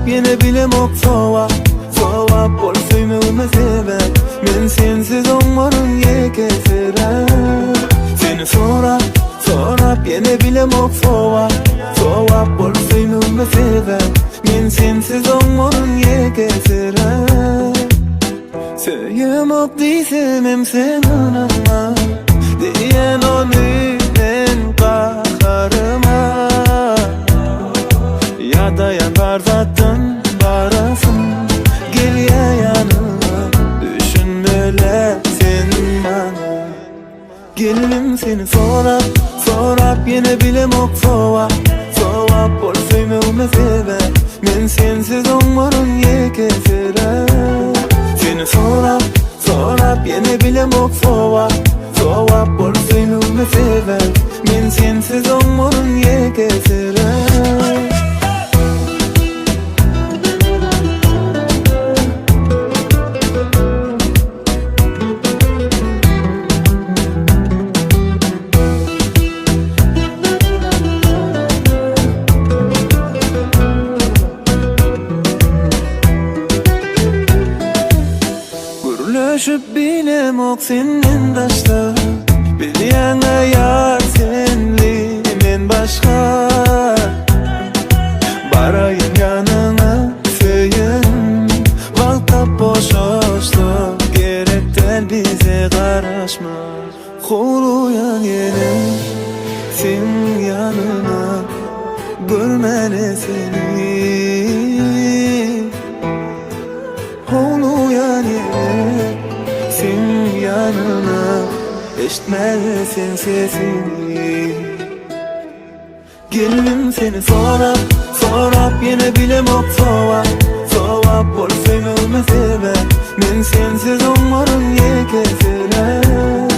so'rab yana bilemok sova bo'lsaymi uni sever. Men sensiz umrimga kechirar. Seni so'rab yana bilemok sova bo'lsaymi uni sever. Men sensiz umrimga kechirar. Söylemek diysem hem sen anama diyen onu ben kaharıma. Ya dayan barzatın barasın gel ya yanıma. Düşünmele sen bana. Gelim seni so'rab yine bilemok sova bo'lsaymi uni sever. Men sensiz umrimga kechirar. Seni so'rab yana bilemok sova bo'lsaymi uni sever. Men sensiz umrimga kechirar. Gürleşip bilemok senin taşta. Biliyana yar senli men başka. Barayım yanına söyün. Valtap boşoşluk gerekten bize karışma. Kuluyan yine sen yanına görmeli seni. Oluyan yine sen yanına eşitmezsin sesini. Gelim seni so'rab yine bilemok sova bo'lsaymi uni sever. Men sensiz umrimga kechirar.